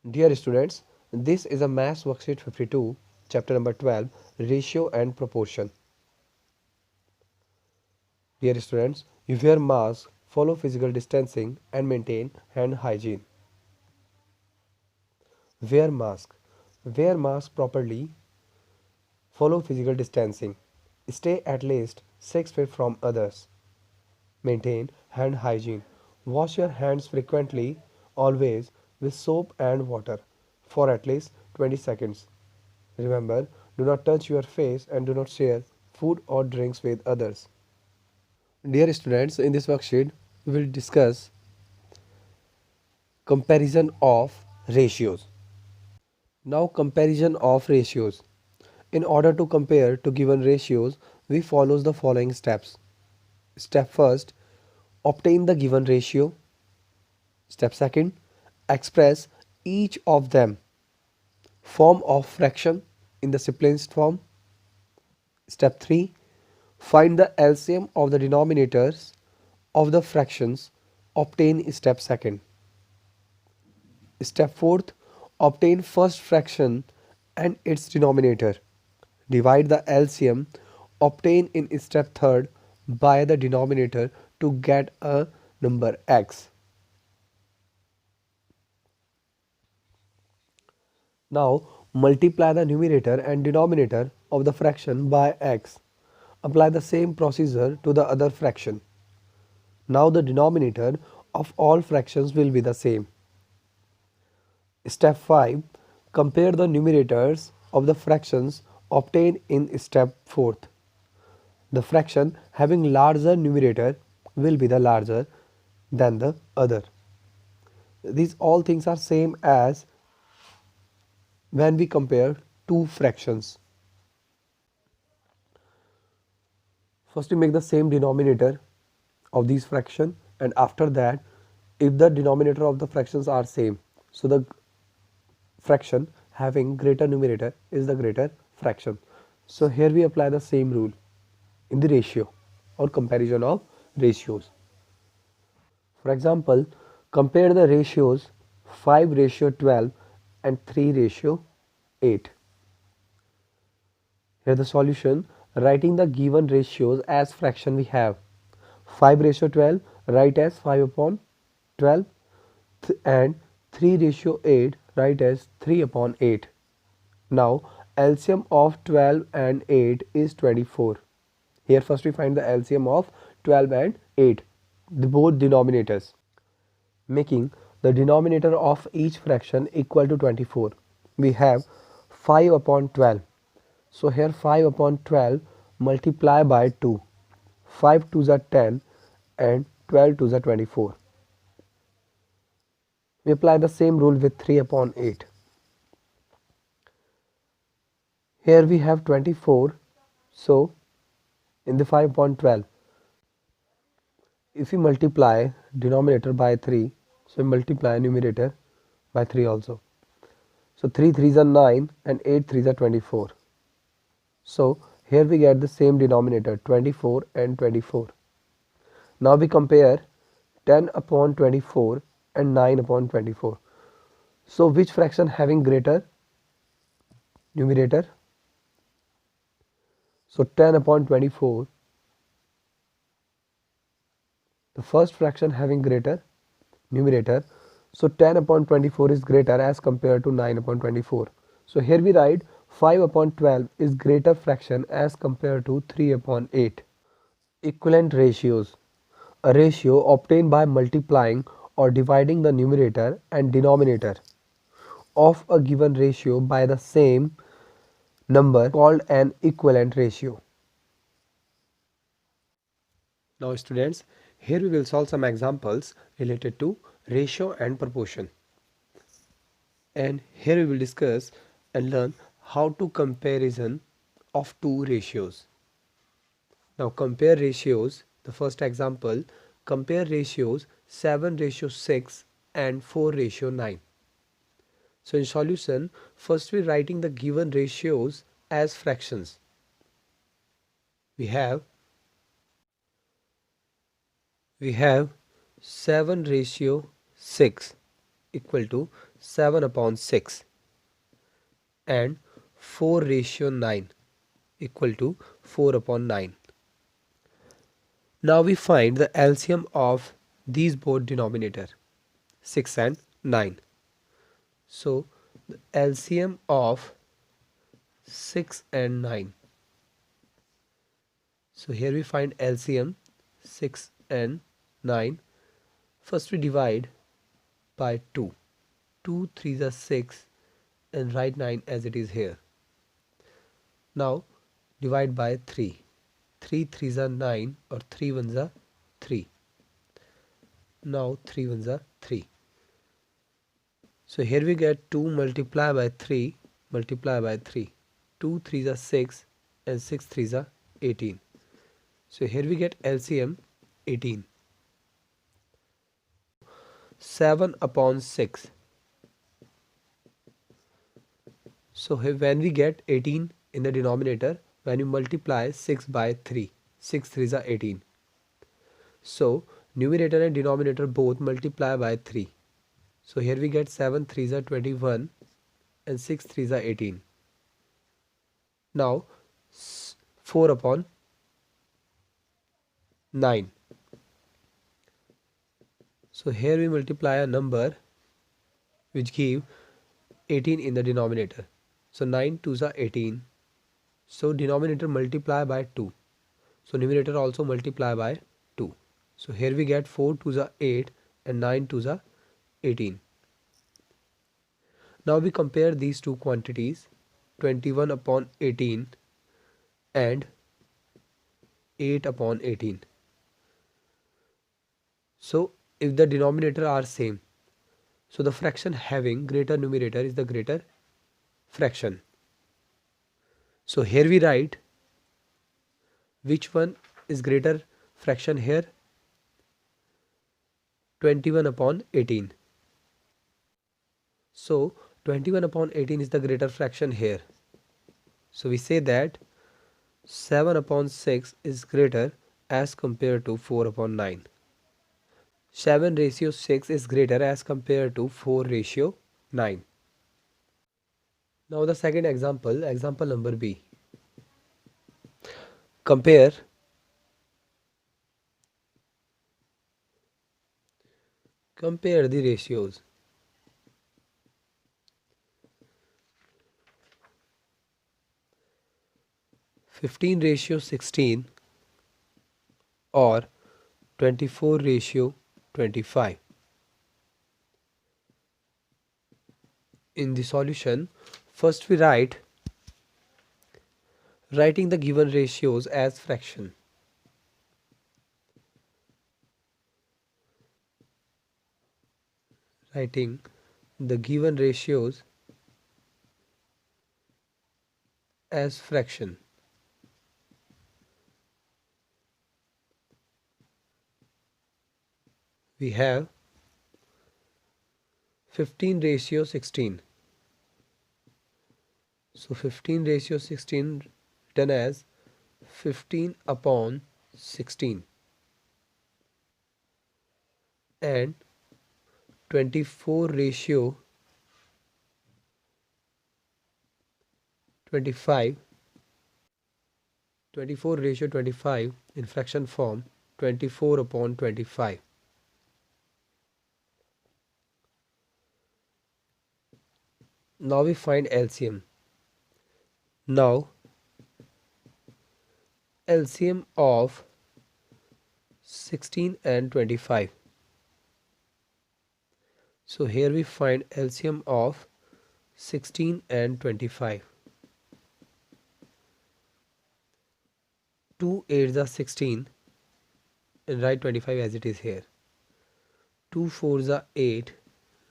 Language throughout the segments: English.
Dear students, this is a Maths Worksheet 52, chapter number 12, Ratio and Proportion. Dear students, you wear mask, follow physical distancing and maintain hand hygiene. Wear mask. Wear mask properly, follow physical distancing. Stay at least 6 feet from others. Maintain hand hygiene. Wash your hands frequently, always with soap and water for at least 20 seconds. Remember, do not touch your face and do not share food or drinks with others. Dear students, in this worksheet, we will discuss comparison of ratios. Now, comparison of ratios. In order to compare two given ratios, we follow the following steps. Step first, obtain the given ratio. Step second, express each of them form of fraction in the simplest form. Step 3, find the LCM of the denominators of the fractions. Obtain step second. Step fourth, obtain first fraction and its denominator. Divide the LCM obtained in step third by the denominator to get a number x. Now multiply the numerator and denominator of the fraction by x. Apply the same procedure to the other fraction. Now the denominator of all fractions will be the same. Step 5. Compare the numerators of the fractions obtained in step 4th. The fraction having larger numerator will be the larger than the other. These all things are same as when we compare two fractions. First we make the same denominator of these fraction, and after that if the denominator of the fractions are same, so the fraction having greater numerator is the greater fraction. So here we apply the same rule in the ratio or comparison of ratios. For example, compare the ratios 5:12 and 3:8. Here the solution, writing the given ratios as fraction we have 5:12 write as 5 upon 12 and 3:8 write as 3 upon 8. Now LCM of 12 and 8 is 24. Here first we find the LCM of 12 and 8, the both denominators, making the denominator of each fraction equal to 24. We have 5 upon 12. So here 5 upon 12 multiply by 2. 5 2s are 10 and 12 2s are 24. We apply the same rule with 3 upon 8. Here we have 24. So in the 5 upon 12, if we multiply denominator by 3, so we multiply numerator by 3 also. So 3 3s are 9 and 8 3s are 24. So here we get the same denominator 24 and 24. Now we compare 10 upon 24 and 9 upon 24. So which fraction having greater numerator? So 10 upon 24, the first fraction having greater numerator. So 10 upon 24 is greater as compared to 9 upon 24. So here we write 5 upon 12 is greater fraction as compared to 3 upon 8. Equivalent ratios. A ratio obtained by multiplying or dividing the numerator and denominator of a given ratio by the same number called an equivalent ratio. Now students, here we will solve some examples related to ratio and proportion. And here we will discuss and learn how to comparison of two ratios. Now compare ratios. The first example, compare ratios 7:6 and 4:9. So in solution, first we writing the given ratios as fractions. We have 7:6. equal to 7 upon 6 and 4 ratio 9 equal to 4 upon 9. Now we find the LCM of these both denominator 6 and 9. So the LCM of 6 and 9. So here we find LCM 6 and 9. First we divide by 2. 2 3s are 6 and write 9 as it is here. Now divide by 3. 3 3s are 9 or 3 1s are 3. Now 3 1s are 3. So here we get 2 multiply by 3 multiply by 3. 2 3s are 6 and 6 3s are 18. So here we get LCM 18. 7 upon 6. So here when we get 18 in the denominator, when you multiply 6 by 3, 6 3s are 18. So numerator and denominator both multiply by 3. So here we get 7 3s are 21 and 6 3s are 18. Now 4 upon 9. So here we multiply a number which give 18 in the denominator. So 9 2s are 18. So denominator multiply by 2. So numerator also multiply by 2. So here we get 4 2s are 8 and 9 2s are 18. Now we compare these two quantities 21 upon 18 and 8 upon 18. So if the denominator are same, so the fraction having greater numerator is the greater fraction. So here we write which one is greater fraction here, 21 upon 18. So 21 upon 18 is the greater fraction here. So we say that 7 upon 6 is greater as compared to 4 upon 9. 7 ratio 6 is greater as compared to 4 ratio 9. Now the second example, example number B. Compare the ratios. (15 ratio 16) or 24 ratio 25. In the solution, first we writing the given ratios as fraction. Writing the given ratios as fraction. We have 15 ratio 16. So 15 ratio 16 written as 15 upon 16 and 24 ratio 25. 24 ratio 25 in fraction form 24 upon 25. Now we find LCM. Now LCM of 16 and 25. So here we find LCM of 16 and 25. 2 8s are 16 and write 25 as it is here. 2 4s are 8,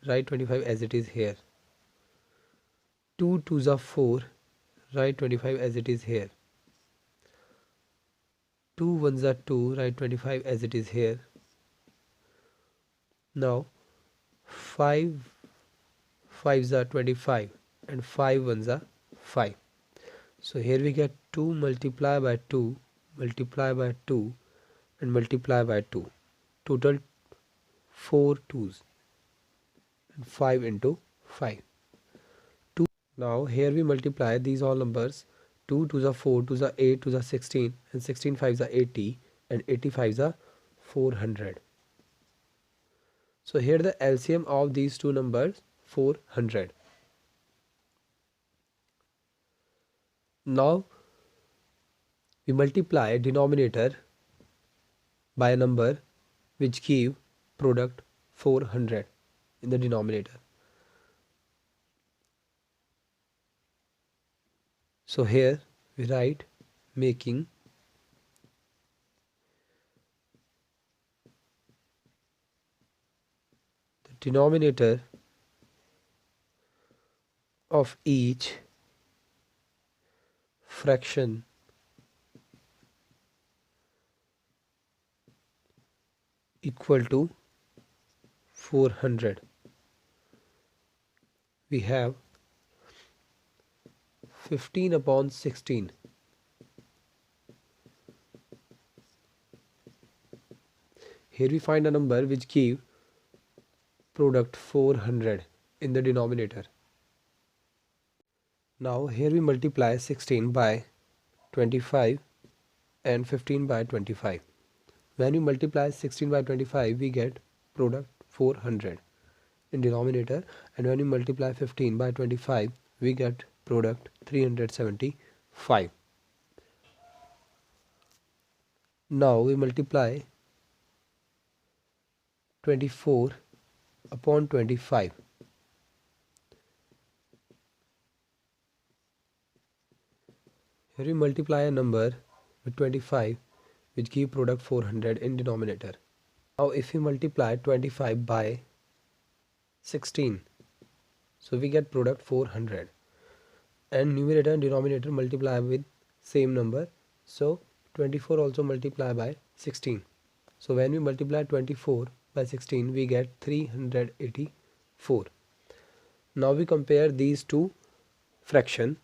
write 25 as it is here. 2 2s are 4, write 25 as it is here. 2 1s are 2, write 25 as it is here. Now 5 5s are 25 and 5 1s are 5. So here we get 2 multiply by 2 multiply by 2 and multiply by 2. Total 4 2s. and 5 into 5. 2. Now here we multiply these all numbers. 2 to the 4 to the 8 to the 16 and 16 5 the 80 and 85 the 400. So here the LCM of these two numbers 400. Now we multiply denominator by a number which give product 400 in the denominator. So here we write making the denominator of each fraction equal to 400. We have 15 upon 16. Here we find a number which give product 400 in the denominator. Now here we multiply 16 by 25 and 15 by 25. When we multiply 16 by 25 we get product 400 in denominator, and when we multiply 15 by 25 we get product 375. Now we multiply 24 upon 25. Here we multiply a number with 25 which give product 400 in denominator. Now if we multiply 25 by 16, so we get product 400, and numerator and denominator multiply with same number, so 24 also multiply by 16. So when we multiply 24 by 16 we get 384. Now we compare these two fraction.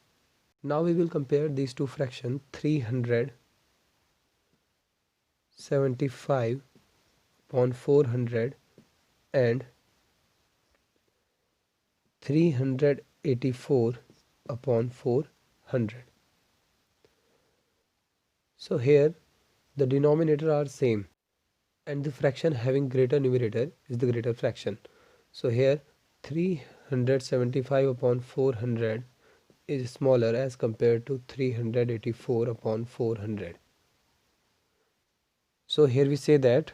Now we will compare these two fraction 375 upon 400 and 384 upon 400. So here the denominator are same and the fraction having greater numerator is the greater fraction. So here 375 upon 400 is smaller as compared to 384 upon 400. So here we say that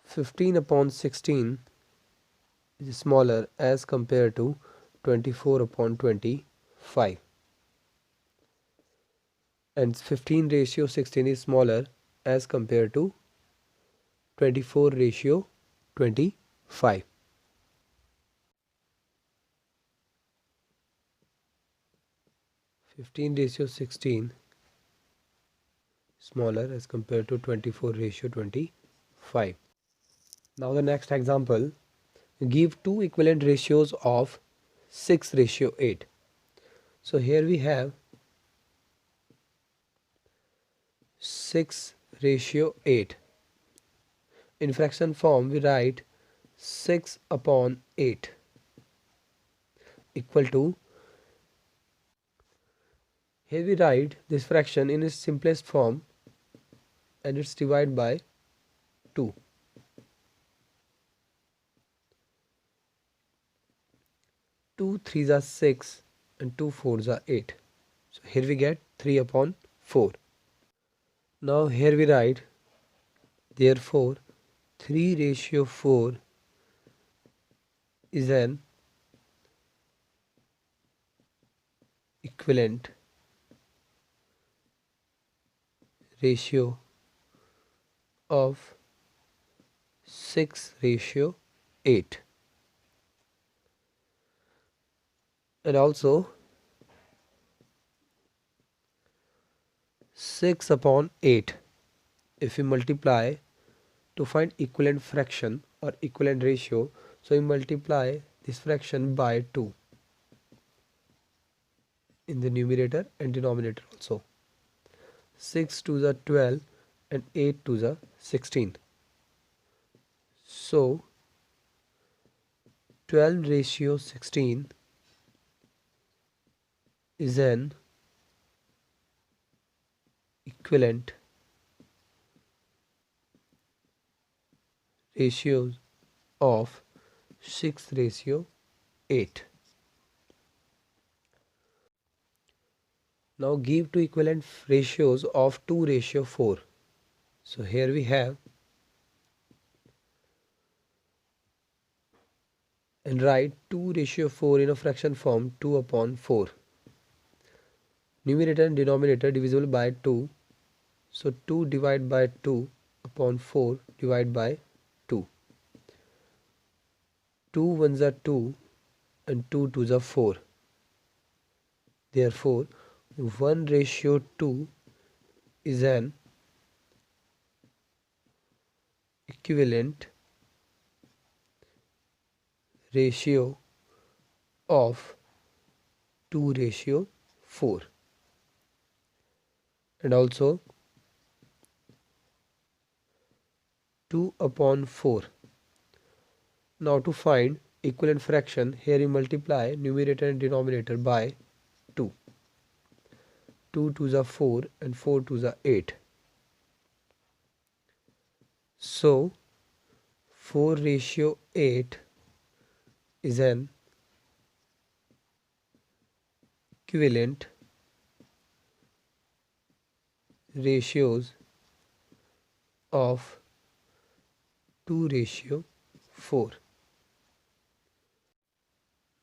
15 upon 16 is smaller as compared to 24 upon 25, and 15 ratio 16 is smaller as compared to 24 ratio 25. Fifteen ratio 16 smaller as compared to 24 ratio 25. Now the next example, give two equivalent ratios of 6 ratio 8. So here we have 6 ratio 8. In fraction form we write 6 upon 8 equal to, here we write this fraction in its simplest form and it's divided by 2. 2 3s are 6 and 2 4s are 8. So here we get 3 upon 4. Now here we write, therefore 3 ratio 4 is an equivalent ratio of 6 ratio 8. And also 6 upon 8, if we multiply to find equivalent fraction or equivalent ratio, so we multiply this fraction by 2 in the numerator and denominator also. 6 to the 12 and 8 to the 16. So 12 ratio 16 is an equivalent ratio of 6 ratio 8. Now give two equivalent ratios of 2 ratio 4. So here we have, and write 2 ratio 4 in a fraction form 2 upon 4. Numerator and denominator divisible by 2. So 2 divided by 2 upon 4 divided by 2. 2 ones are 2 and 2 twos are 4. Therefore, 1 ratio 2 is an equivalent ratio of 2 ratio 4. And also 2 upon 4. Now to find equivalent fraction, here you multiply numerator and denominator by 2. 2 twos are 4 and 4 twos are 8. So 4 ratio 8 is an equivalent ratios of 2 ratio 4.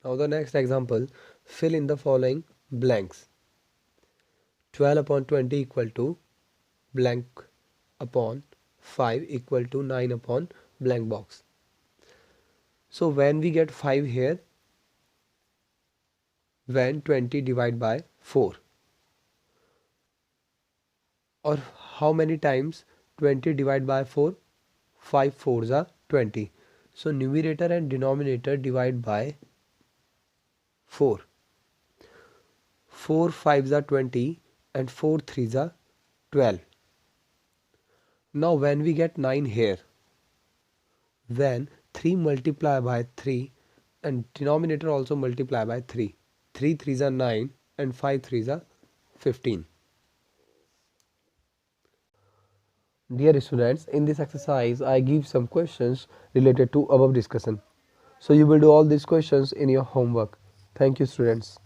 Now the next example, fill in the following blanks. 12 upon 20 equal to blank upon 5 equal to 9 upon blank box. So when we get 5 here, when 20 divided by 4, or how many times 20 divided by 4? 5 fours are 20. So numerator and denominator divide by 4. 4 fives are 20 and 4 threes are 12. Now when we get 9 here, then 3 multiply by 3 and denominator also multiply by 3. 3 threes are 9 and 5 threes are 15. Dear students, in this exercise I give some questions related to above discussion. So you will do all these questions in your homework. Thank you students.